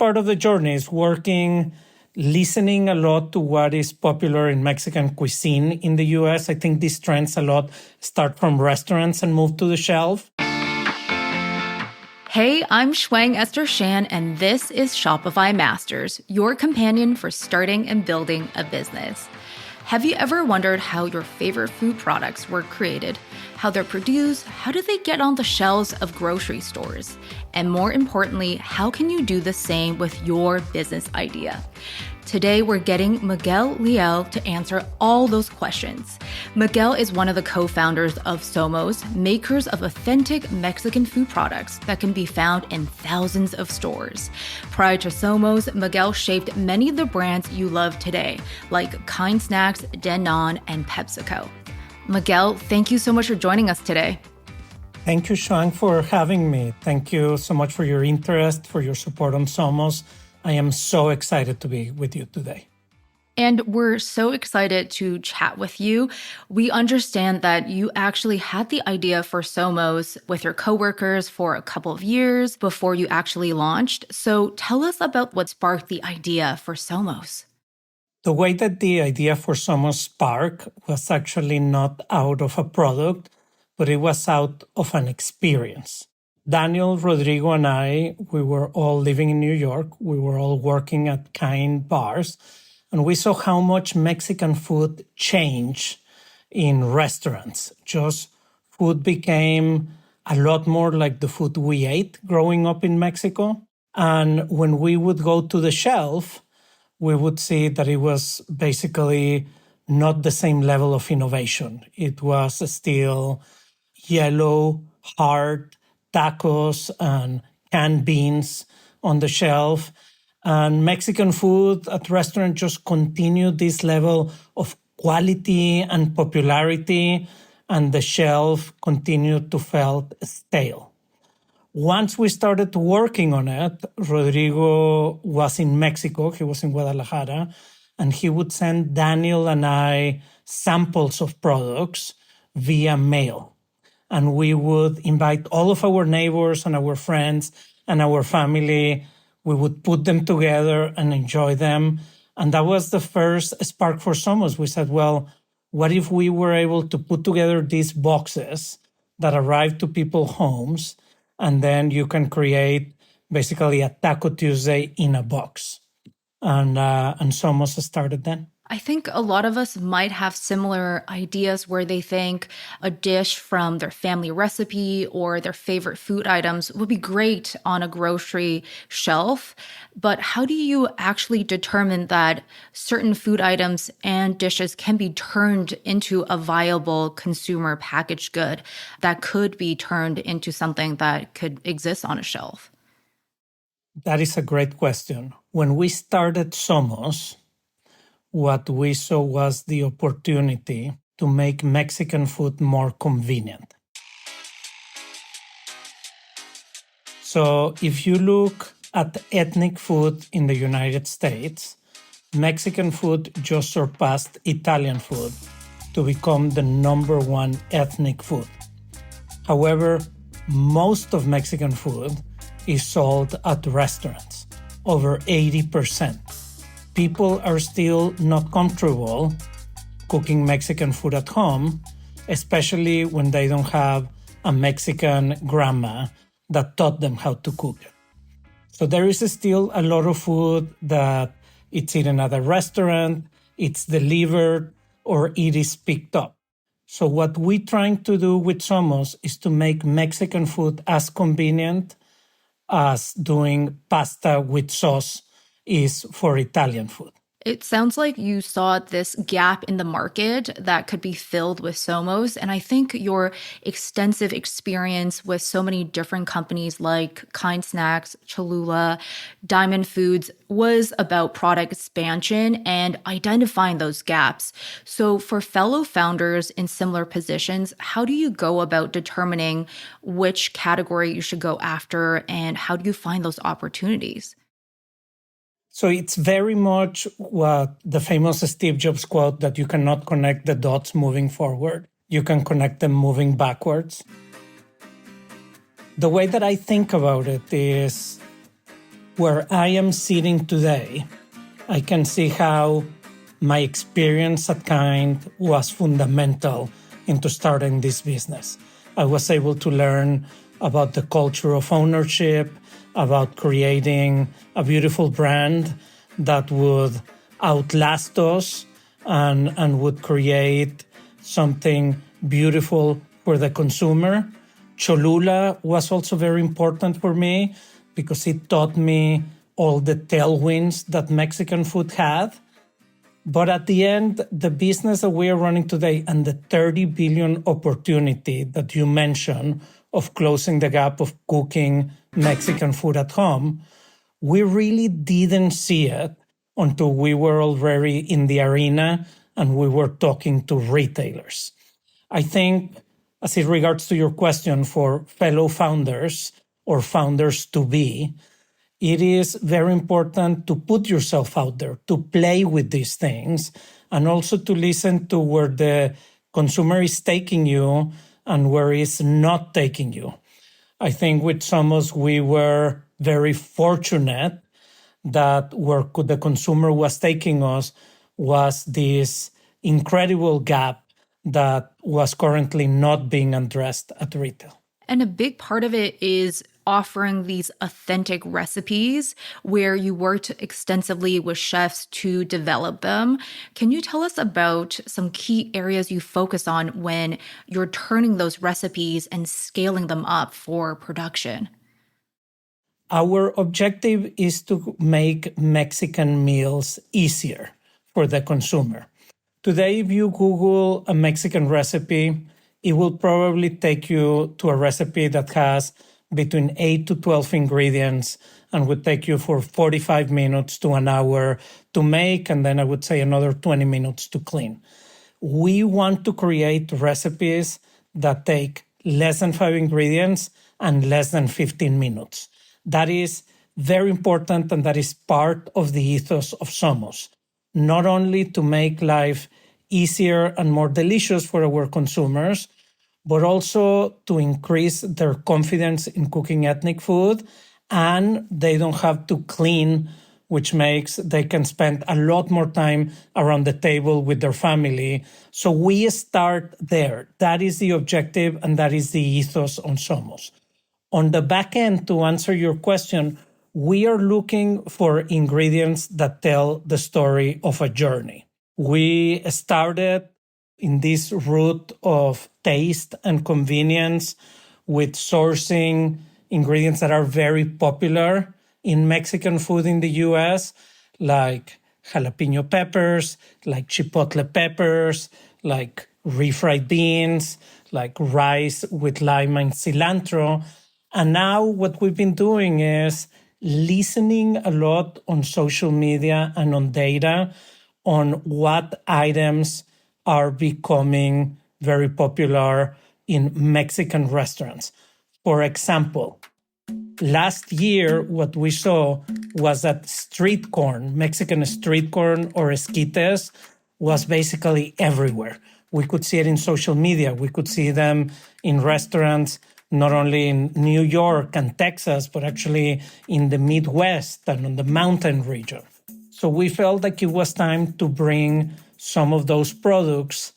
part of the journey is listening a lot to what is popular in Mexican cuisine in the US. I think these trends a lot start from restaurants and move to the shelf. Hey, I'm Shuang Esther Shan, and this is Shopify Masters, your companion for starting and building a business. Have you ever wondered how your favorite food products were created, how they're produced, how do they get on the shelves of grocery stores? And more importantly, how can you do the same with your business idea? Today, we're getting Miguel Leal to answer all those questions. Miguel is one of the co-founders of Somos, makers of authentic Mexican food products that can be found in thousands of stores. Prior to Somos, Miguel shaped many of the brands you love today, like Kind Snacks, Denon, and PepsiCo. Miguel, thank you so much for joining us today. Thank you, Shuang, for having me. Thank you so much for your interest, for your support on Somos. I am so excited to be with you today. And we're so excited to chat with you. We understand that you actually had the idea for Somos with your coworkers for a couple of years before you actually launched. So tell us about what sparked the idea for Somos. The way that the idea for Somos sparked was actually not out of a product, but it was out of an experience. Daniel, Rodrigo, and I, we were all living in New York. We were all working at Kind bars, and we saw how much Mexican food changed in restaurants. Just food became a lot more like the food we ate growing up in Mexico. And when we would go to the shelf, we would see that it was basically not the same level of innovation. It was still yellow, hard tacos and canned beans on the shelf. And Mexican food at restaurants just continued this level of quality and popularity, and the shelf continued to feel stale. Once we started working on it, Rodrigo was in Mexico, he was in Guadalajara, and he would send Daniel and I samples of products via mail. And we would invite all of our neighbors and our friends and our family. We would put them together and enjoy them. And that was the first spark for Somos. We said, well, what if we were able to put together these boxes that arrive to people's homes, and then you can create basically a Taco Tuesday in a box. And Somos started then. I think a lot of us might have similar ideas where they think a dish from their family recipe or their favorite food items would be great on a grocery shelf. But how do you actually determine that certain food items and dishes can be turned into a viable consumer packaged good that could be turned into something that could exist on a shelf? That is a great question. When we started Somos, what we saw was the opportunity to make Mexican food more convenient. So if you look at ethnic food in the United States, Mexican food just surpassed Italian food to become the number one ethnic food. However, most of Mexican food is sold at restaurants, over 80%. People are still not comfortable cooking Mexican food at home, especially when they don't have a Mexican grandma that taught them how to cook it. So there is still a lot of food that it's eaten at a restaurant, it's delivered, or it is picked up. So what we're trying to do with Somos is to make Mexican food as convenient as doing pasta with sauce is for Italian food. It sounds like you saw this gap in the market that could be filled with Somos. And I think your extensive experience with so many different companies like Kind Snacks, Cholula, Diamond Foods was about product expansion and identifying those gaps. So for fellow founders in similar positions, how do you go about determining which category you should go after, and how do you find those opportunities? So it's very much what the famous Steve Jobs quote that you cannot connect the dots moving forward. You can connect them moving backwards. The way that I think about it is Where I am sitting today, I can see how my experience at Kind was fundamental into starting this business. I was able to learn about the culture of ownership, about creating a beautiful brand that would outlast us and would create something beautiful for the consumer. Cholula was also very important for me because it taught me all the tailwinds that Mexican food had. But at the end, the business that we are running today and the 30 billion opportunity that you mentioned of closing the gap of cooking Mexican food at home, we really didn't see it until we were already in the arena and we were talking to retailers. I think, as it regards to your question for fellow founders or founders to be, it is very important to put yourself out there, to play with these things, and also to listen to where the consumer is taking you and where it's not taking you. I think with Somos, we were very fortunate that where the consumer was taking us was this incredible gap that was currently not being addressed at retail. And a big part of it is offering these authentic recipes where you worked extensively with chefs to develop them. Can you tell us about some key areas you focus on when you're turning those recipes and scaling them up for production? Our objective is to make Mexican meals easier for the consumer. Today, if you Google a Mexican recipe, it will probably take you to a recipe that has between 8 to 12 ingredients and would take you for 45 minutes to an hour to make, and then I would say another 20 minutes to clean. We want to create recipes that take less than 5 ingredients and less than 15 minutes. That is very important, and that is part of the ethos of Somos. Not only to make life easier and more delicious for our consumers, but also to increase their confidence in cooking ethnic food, and they don't have to clean, which makes they can spend a lot more time around the table with their family. So we start there. That is the objective, and that is the ethos on Somos. On the back end, to answer your question, we are looking for ingredients that tell the story of a journey. We started in this route of taste and convenience with sourcing ingredients that are very popular in Mexican food in the US, like jalapeno peppers, like chipotle peppers, like refried beans, like rice with lime and cilantro. And now what we've been doing is listening a lot on social media and on data on what items are becoming very popular in Mexican restaurants. For example, last year, what we saw was that street corn, Mexican street corn or esquites, was basically everywhere. We could see it in social media. We could see them in restaurants, not only in New York and Texas, but actually in the Midwest and in the mountain region. So we felt like it was time to bring some of those products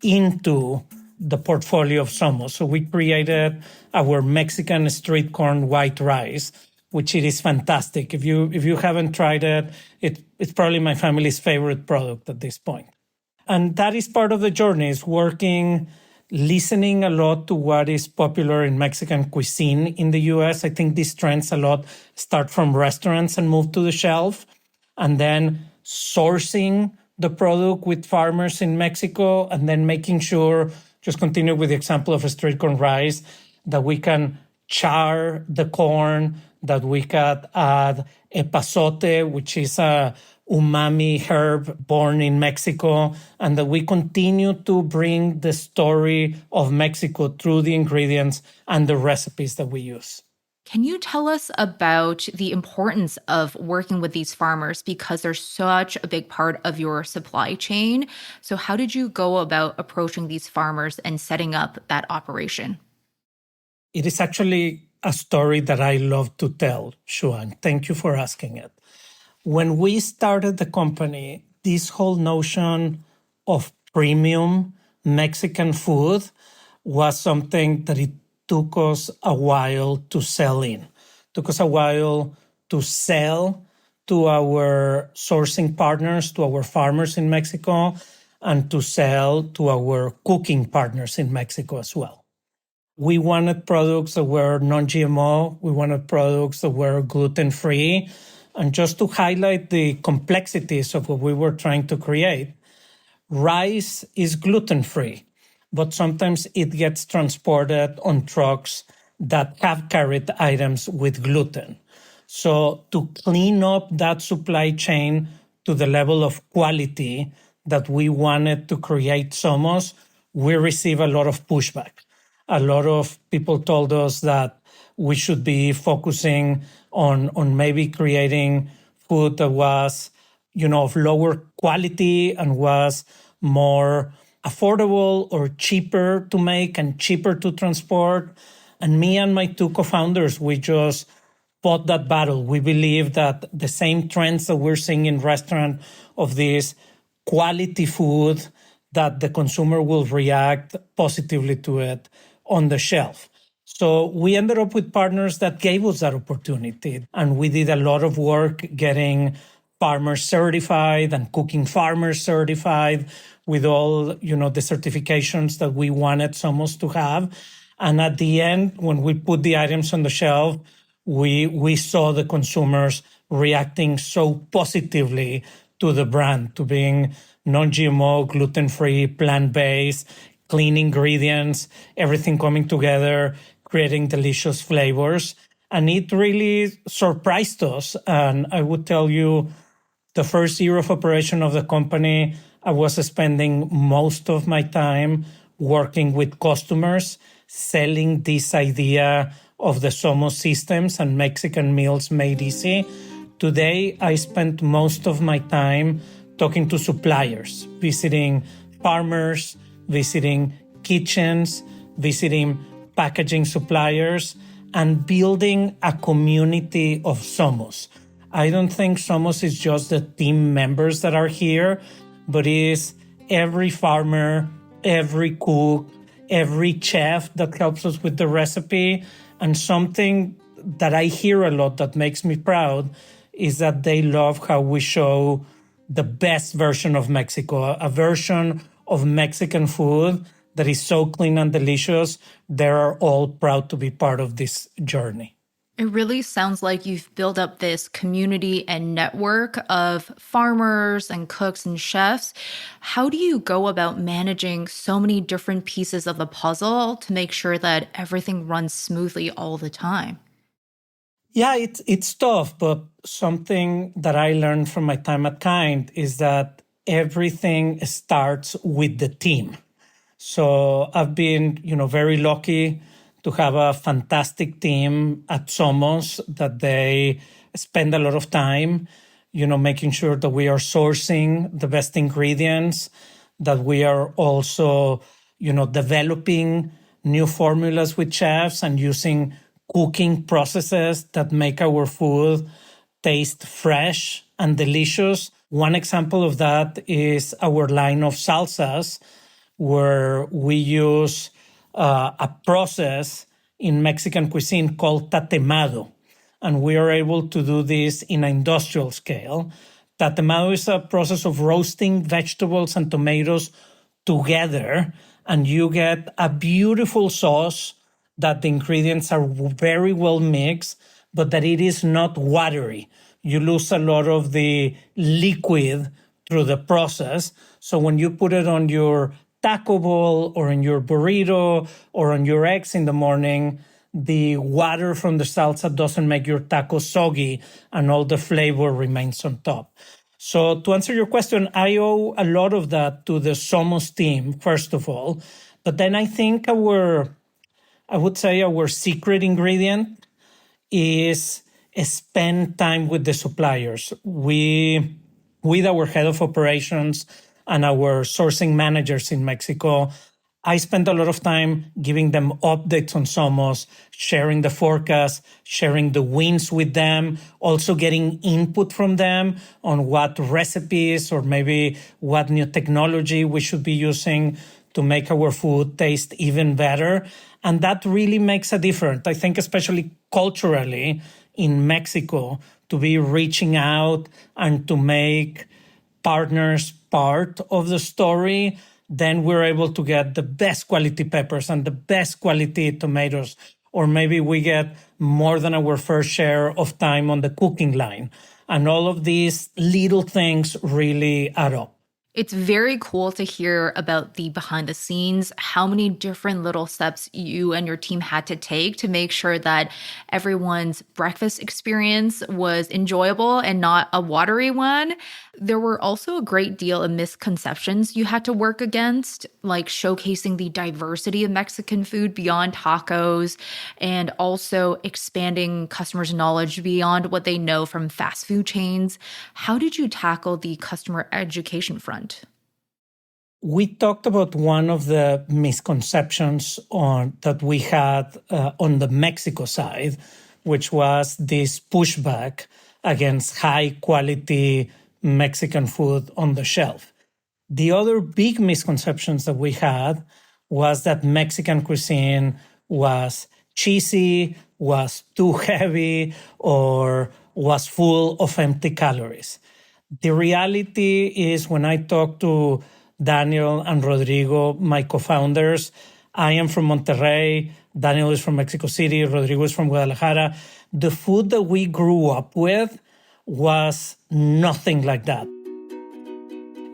into the portfolio of Somos. So we created our Mexican street corn white rice, which it is fantastic. If you haven't tried it, it's probably my family's favorite product at this point. And that is part of the journey, is working, listening a lot to what is popular in Mexican cuisine in the US. I think these trends a lot start from restaurants and move to the shelf, and then sourcing the product with farmers in Mexico, and then making sure, just continue with the example of a street corn rice, that we can char the corn, that we can add epazote, which is a umami herb born in Mexico, and that we continue to bring the story of Mexico through the ingredients and the recipes that we use. Can you tell us about the importance of working with these farmers, because they're such a big part of your supply chain? So how did you go about approaching these farmers and setting up that operation? It is actually a story that I love to tell, Shuan. Thank you for asking it. When we started the company, this whole notion of premium Mexican food was something that it took us a while to sell in. Took us a while to sell to our sourcing partners, to our farmers in Mexico, and to sell to our cooking partners in Mexico as well. We wanted products that were non-GMO. We wanted products that were gluten-free. And just to highlight the complexities of what we were trying to create, rice is gluten-free, but sometimes it gets transported on trucks that have carried items with gluten. So to clean up that supply chain to the level of quality that we wanted to create Somos, we receive a lot of pushback. A lot of people told us that we should be focusing on maybe creating food that was, of lower quality and was more affordable or cheaper to make and cheaper to transport. And me and my two co-founders, we just fought that battle. We believe that the same trends that we're seeing in restaurant of this quality food, that the consumer will react positively to it on the shelf. So we ended up with partners that gave us that opportunity. And we did a lot of work getting farmer certified and cooking farmers certified with all, the certifications that we wanted Somos to have. And at the end, when we put the items on the shelf, we saw the consumers reacting so positively to the brand, to being non-GMO, gluten-free, plant-based, clean ingredients, everything coming together, creating delicious flavors. And it really surprised us. And I would tell you, the first year of operation of the company, I was spending most of my time working with customers, selling this idea of the Somos systems and Mexican meals made easy. Today, I spent most of my time talking to suppliers, visiting farmers, visiting kitchens, visiting packaging suppliers, and building a community of Somos. I don't think Somos is just the team members that are here, but is every farmer, every cook, every chef that helps us with the recipe. And something that I hear a lot that makes me proud is that they love how we show the best version of Mexico, a version of Mexican food that is so clean and delicious. They're all proud to be part of this journey. It really sounds like you've built up this community and network of farmers and cooks and chefs. How do you go about managing so many different pieces of the puzzle to make sure that everything runs smoothly all the time? Yeah, it's tough, but something that I learned from my time at Kind is that everything starts with the team. So I've been, very lucky to have a fantastic team at Somos that they spend a lot of time, making sure that we are sourcing the best ingredients, that we are also, developing new formulas with chefs and using cooking processes that make our food taste fresh and delicious. One example of that is our line of salsas, where we use a process in Mexican cuisine called tatemado. And we are able to do this in an industrial scale. Tatemado is a process of roasting vegetables and tomatoes together, and you get a beautiful sauce that the ingredients are very well mixed, but that it is not watery. You lose a lot of the liquid through the process. So when you put it on your taco bowl or in your burrito or on your eggs in the morning, the water from the salsa doesn't make your taco soggy and all the flavor remains on top. So to answer your question, I owe a lot of that to the Somos team, first of all. But then I think our secret ingredient is spend time with the suppliers. With our head of operations and our sourcing managers in Mexico, I spent a lot of time giving them updates on Somos, sharing the forecast, sharing the wins with them, also getting input from them on what recipes or maybe what new technology we should be using to make our food taste even better. And that really makes a difference. I think especially culturally in Mexico, to be reaching out and to make partners part of the story, then we're able to get the best quality peppers and the best quality tomatoes. Or maybe we get more than our fair share of time on the cooking line. And all of these little things really add up. It's very cool to hear about the behind the scenes, how many different little steps you and your team had to take to make sure that everyone's breakfast experience was enjoyable and not a watery one. There were also a great deal of misconceptions you had to work against, like showcasing the diversity of Mexican food beyond tacos and also expanding customers' knowledge beyond what they know from fast food chains. How did you tackle the customer education front? We talked about one of the misconceptions that we had on the Mexico side, which was this pushback against high quality Mexican food on the shelf. The other big misconceptions that we had was that Mexican cuisine was cheesy, was too heavy, or was full of empty calories. The reality is when I talk to Daniel and Rodrigo, my co-founders, I am from Monterrey, Daniel is from Mexico City, Rodrigo is from Guadalajara. The food that we grew up with was nothing like that.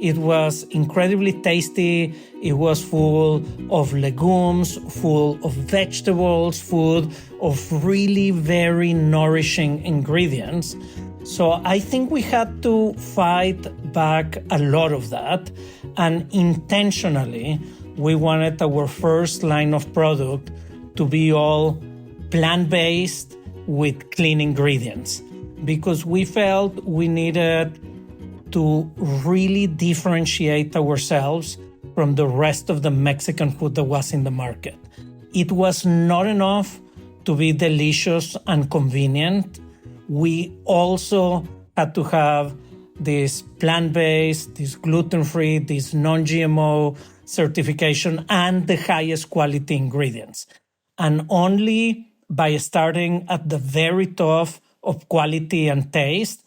It was incredibly tasty. It was full of legumes, full of vegetables, full of really very nourishing ingredients. So I think we had to fight back a lot of that. And intentionally, we wanted our first line of product to be all plant-based with clean ingredients, because we felt we needed to really differentiate ourselves from the rest of the Mexican food that was in the market. It was not enough to be delicious and convenient. We also had to have this plant-based, this gluten-free, this non-GMO certification and the highest quality ingredients. And only by starting at the very top of quality and taste,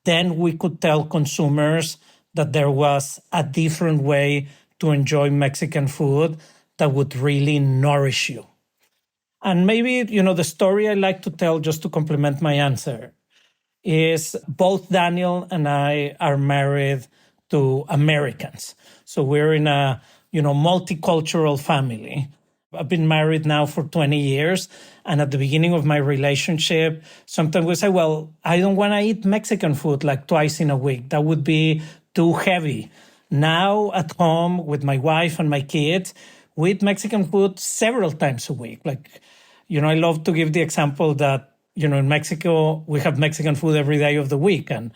then we could tell consumers that there was a different way to enjoy Mexican food that would really nourish you. And maybe, the story I like to tell just to complement my answer is both Daniel and I are married to Americans. So we're in a, multicultural family. I've been married now for 20 years. And at the beginning of my relationship, sometimes we say, well, I don't want to eat Mexican food like twice in a week. That would be too heavy. Now at home with my wife and my kids, we eat Mexican food several times a week. I love to give the example that, in Mexico, we have Mexican food every day of the week. And,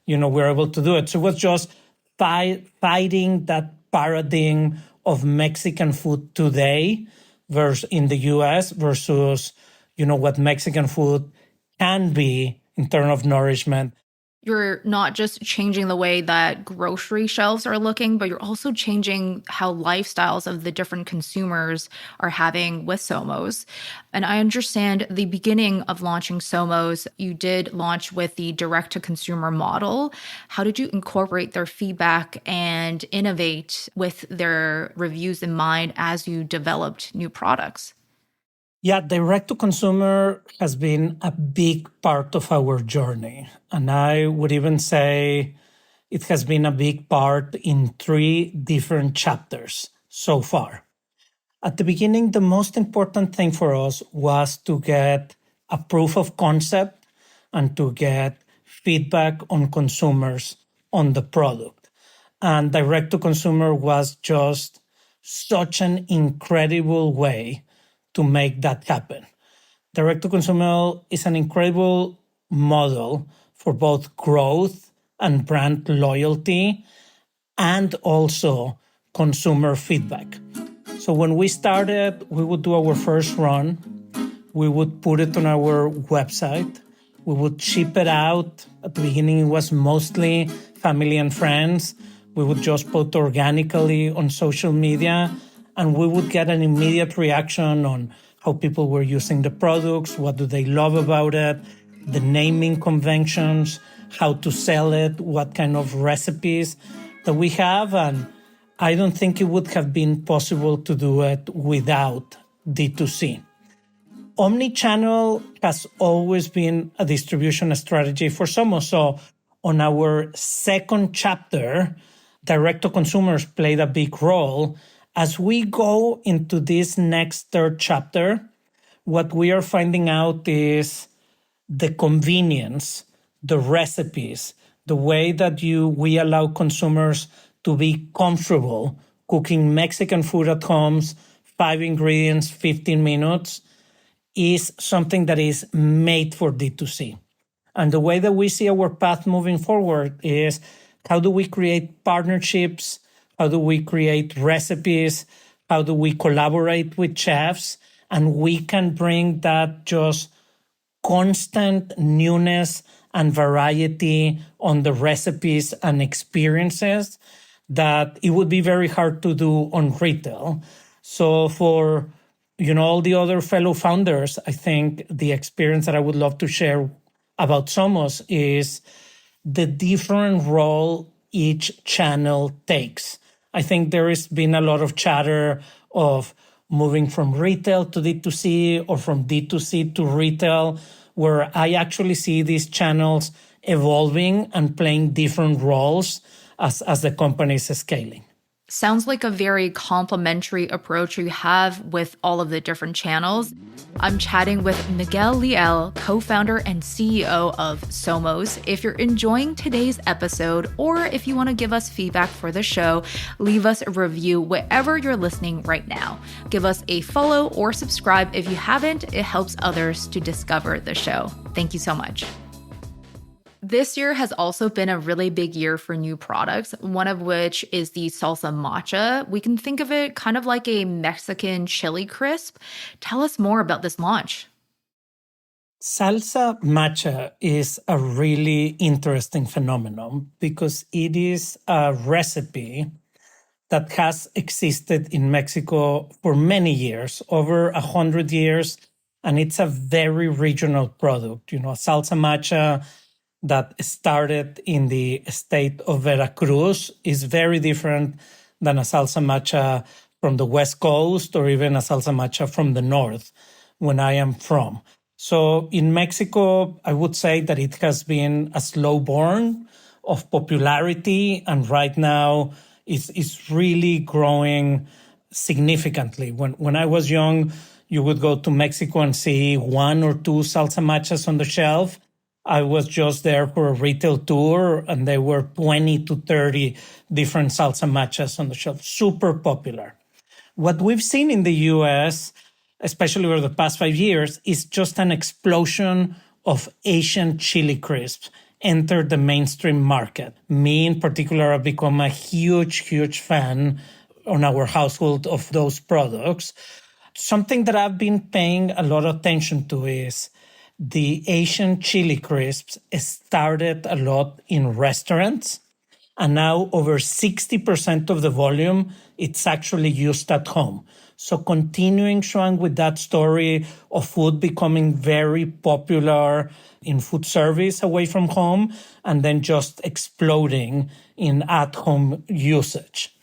we're able to do it. So it was just fighting that paradigm of Mexican food today versus in the US versus, what Mexican food can be in terms of nourishment. You're not just changing the way that grocery shelves are looking, but you're also changing how lifestyles of the different consumers are having with Somos. And I understand the beginning of launching Somos, you did launch with the direct-to-consumer model. How did you incorporate their feedback and innovate with their reviews in mind as you developed new products? Yeah, direct to consumer has been a big part of our journey. And I would even say it has been a big part in 3 different chapters so far. At the beginning, the most important thing for us was to get a proof of concept and to get feedback on consumers on the product. And direct to consumer was just such an incredible way to make that happen. Direct to consumer is an incredible model for both growth and brand loyalty and also consumer feedback. So when we started, we would do our first run. We would put it on our website. We would ship it out. At the beginning, it was mostly family and friends. We would just post organically on social media, and we would get an immediate reaction on how people were using the products, what do they love about it, the naming conventions, how to sell it, what kind of recipes that we have. And I don't think it would have been possible to do it without D2C. Omnichannel has always been a distribution strategy for Somos. So on our second chapter, direct-to-consumers played a big role. As we go into this next third chapter, what we are finding out is the convenience, the recipes, the way that we allow consumers to be comfortable cooking Mexican food at homes, 5 ingredients, 15 minutes, is something that is made for D2C. And the way that we see our path moving forward is how do we create partnerships? How do we create recipes? How do we collaborate with chefs? And we can bring that just constant newness and variety on the recipes and experiences that it would be very hard to do on retail. So for all the other fellow founders, I think the experience that I would love to share about Somos is the different role each channel takes. I think there has been a lot of chatter of moving from retail to D2C or from D2C to retail, where I actually see these channels evolving and playing different roles as the company is scaling. Sounds like a very complementary approach you have with all of the different channels. I'm chatting with Miguel Leal, co-founder and CEO of Somos. If you're enjoying today's episode, or if you want to give us feedback for the show, leave us a review wherever you're listening right now. Give us a follow or subscribe if you haven't. It helps others to discover the show. Thank you so much. This year has also been a really big year for new products, one of which is the salsa matcha. We can think of it kind of like a Mexican chili crisp. Tell us more about this launch. Salsa matcha is a really interesting phenomenon because it is a recipe that has existed in Mexico for many years, over 100 years, and it's a very regional product. Salsa matcha that started in the state of Veracruz is very different than a salsa matcha from the West Coast or even a salsa matcha from the North, when I am from. So in Mexico, I would say that it has been a slow burn of popularity, and right now it's really growing significantly. When I was young, you would go to Mexico and see 1 or 2 salsa matchas on the shelf. I was just there for a retail tour, and there were 20 to 30 different salsa matchas on the shelf. Super popular. What we've seen in the US, especially over the past 5 years, is just an explosion of Asian chili crisps enter the mainstream market. Me in particular, have become a huge fan on our household of those products. Something that I've been paying a lot of attention to is the Asian chili crisps started a lot in restaurants, and now over 60% of the volume, it's actually used at home. So continuing, Shuang, with that story of food becoming very popular in food service away from home, and then just exploding in at-home usage.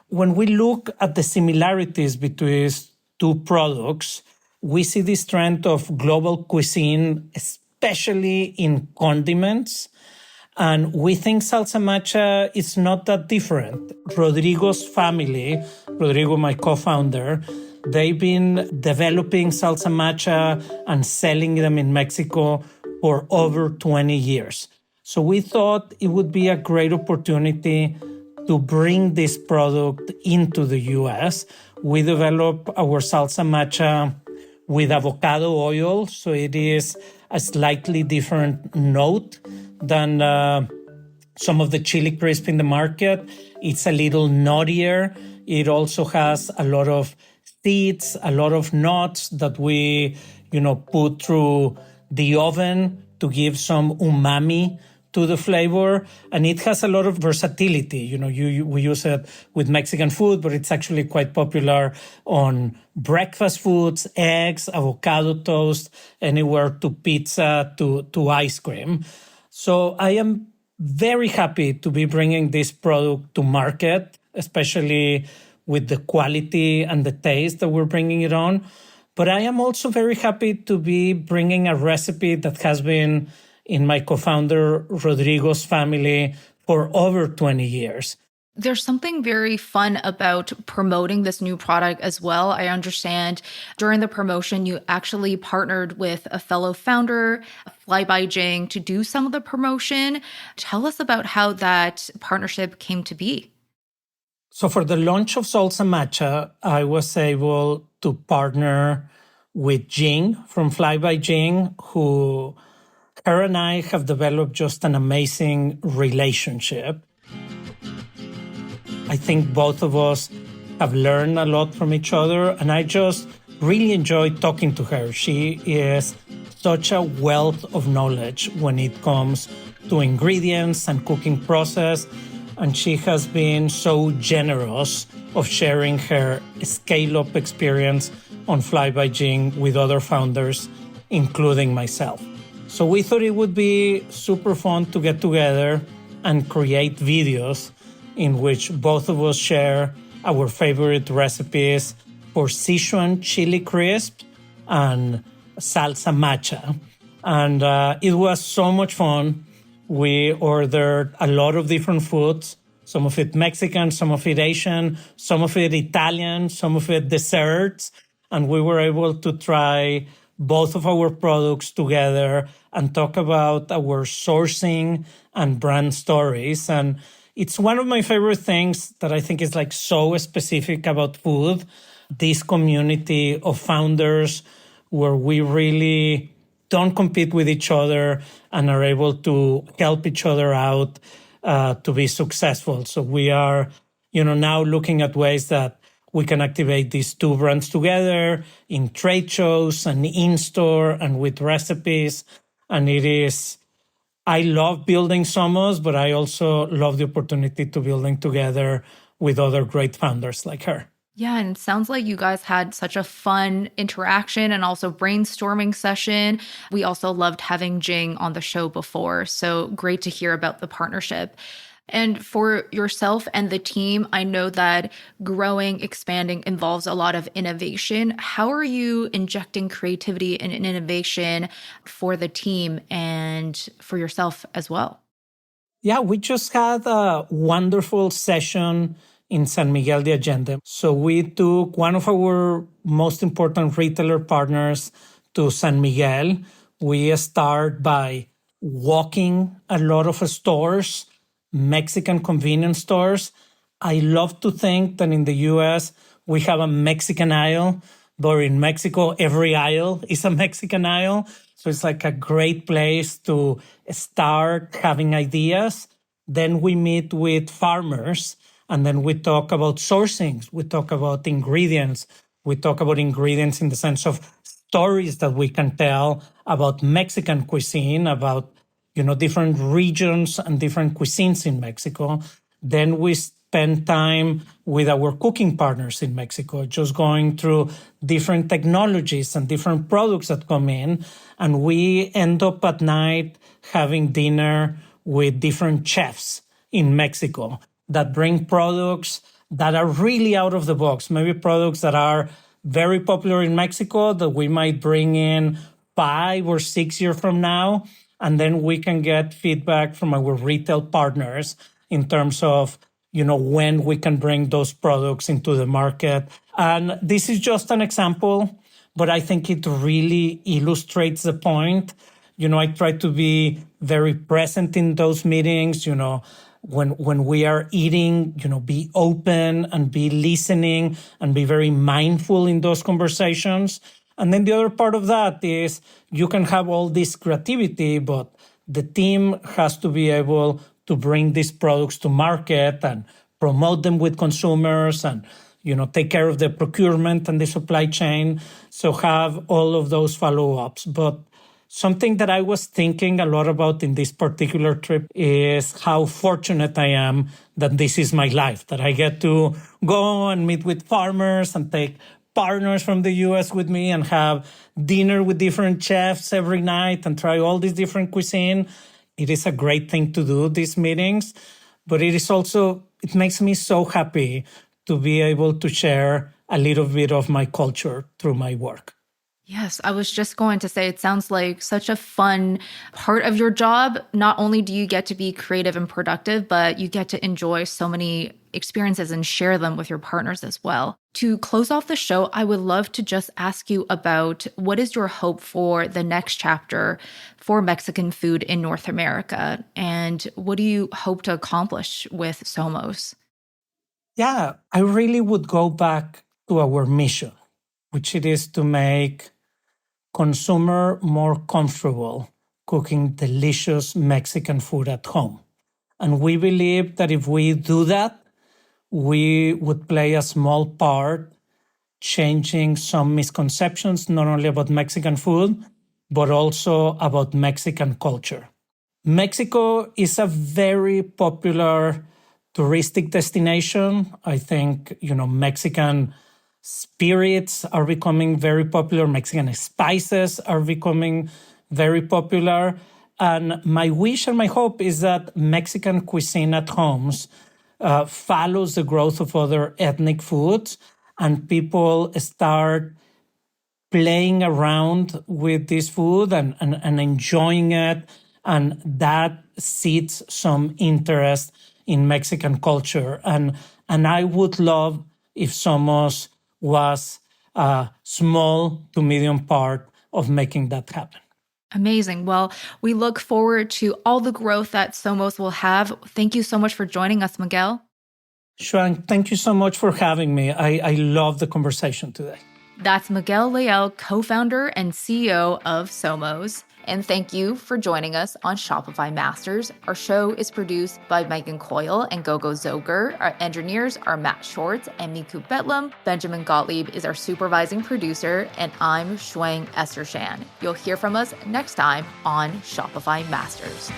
When we look at the similarities between two products, we see this trend of global cuisine, especially in condiments. And we think salsa matcha is not that different. Rodrigo's family, Rodrigo, my co-founder, they've been developing salsa matcha and selling them in Mexico for over 20 years. So we thought it would be a great opportunity to bring this product into the US. We developed our salsa matcha with avocado oil, so it is a slightly different note than some of the chili crisp in the market. It's a little nuttier. It also has a lot of seeds, a lot of nuts that we, put through the oven to give some umami to the flavor. And it has a lot of versatility. We use it with Mexican food, but it's actually quite popular on breakfast foods, eggs, avocado toast, anywhere to pizza, to ice cream. So I am very happy to be bringing this product to market, especially with the quality and the taste that we're bringing it on. But I am also very happy to be bringing a recipe that has been in my co-founder Rodrigo's family for over 20 years. There's something very fun about promoting this new product as well. I understand during the promotion, you actually partnered with a fellow founder, Fly by Jing, to do some of the promotion. Tell us about how that partnership came to be. So for the launch of Salsa Matcha, I was able to partner with Jing from Fly by Jing, who her and I have developed just an amazing relationship. I think both of us have learned a lot from each other, and I just really enjoy talking to her. She is such a wealth of knowledge when it comes to ingredients and cooking process, and she has been so generous of sharing her scale-up experience on Fly by Jing with other founders, including myself. So we thought it would be super fun to get together and create videos in which both of us share our favorite recipes for Sichuan chili crisp and salsa matcha. And it was so much fun. We ordered a lot of different foods, some of it Mexican, some of it Asian, some of it Italian, some of it desserts. And we were able to try both of our products together and talk about our sourcing and brand stories. And it's one of my favorite things that I think is like so specific about food, this community of founders where we really don't compete with each other and are able to help each other out to be successful. So we are, now looking at ways that we can activate these two brands together in trade shows and in-store and with recipes. And I love building Somos, but I also love the opportunity to building together with other great founders like her. Yeah, and it sounds like you guys had such a fun interaction and also brainstorming session. We also loved having Jing on the show before, so great to hear about the partnership. And for yourself and the team, I know that growing, expanding involves a lot of innovation. How are you injecting creativity and innovation for the team and for yourself as well? Yeah, we just had a wonderful session in San Miguel de Allende. So we took one of our most important retailer partners to San Miguel. We start by walking a lot of stores, Mexican convenience stores. I love to think that in the US, we have a Mexican aisle, but in Mexico, every aisle is a Mexican aisle. So it's like a great place to start having ideas. Then we meet with farmers, and then we talk about sourcing. We talk about ingredients. We talk about ingredients in the sense of stories that we can tell about Mexican cuisine, about different regions and different cuisines in Mexico. Then we spend time with our cooking partners in Mexico, just going through different technologies and different products that come in. And we end up at night having dinner with different chefs in Mexico that bring products that are really out of the box, maybe products that are very popular in Mexico that we might bring in 5 or 6 years from now. And then we can get feedback from our retail partners in terms of, when we can bring those products into the market. And this is just an example, but I think it really illustrates the point. I try to be very present in those meetings, when we are eating, be open and be listening and be very mindful in those conversations. And then the other part of that is you can have all this creativity, but the team has to be able to bring these products to market and promote them with consumers and take care of the procurement and the supply chain. So have all of those follow-ups. But something that I was thinking a lot about in this particular trip is how fortunate I am that this is my life, that I get to go and meet with farmers and take partners from the US with me and have dinner with different chefs every night and try all these different cuisine. It is a great thing to do, these meetings, but it makes me so happy to be able to share a little bit of my culture through my work. Yes, I was just going to say, it sounds like such a fun part of your job. Not only do you get to be creative and productive, but you get to enjoy so many experiences and share them with your partners as well. To close off the show, I would love to just ask you about what is your hope for the next chapter for Mexican food in North America? And what do you hope to accomplish with Somos? Yeah, I really would go back to our mission, which it is to make consumer more comfortable cooking delicious Mexican food at home. And we believe that if we do that, we would play a small part changing some misconceptions, not only about Mexican food, but also about Mexican culture. Mexico is a very popular touristic destination. I think, Mexican spirits are becoming very popular. Mexican spices are becoming very popular. And my wish and my hope is that Mexican cuisine at homes follows the growth of other ethnic foods and people start playing around with this food and enjoying it. And that seeds some interest in Mexican culture. And I would love if Somos was a small to medium part of making that happen. Amazing. Well, we look forward to all the growth that Somos will have. Thank you so much for joining us, Miguel. Shuang, thank you so much for having me. I love the conversation today. That's Miguel Leal, co-founder and CEO of Somos. And thank you for joining us on Shopify Masters. Our show is produced by Megan Coyle and Gogo Zoger. Our engineers are Matt Schwartz and Miku Betlam. Benjamin Gottlieb is our supervising producer, and I'm Shuang Esther Shan. You'll hear from us next time on Shopify Masters.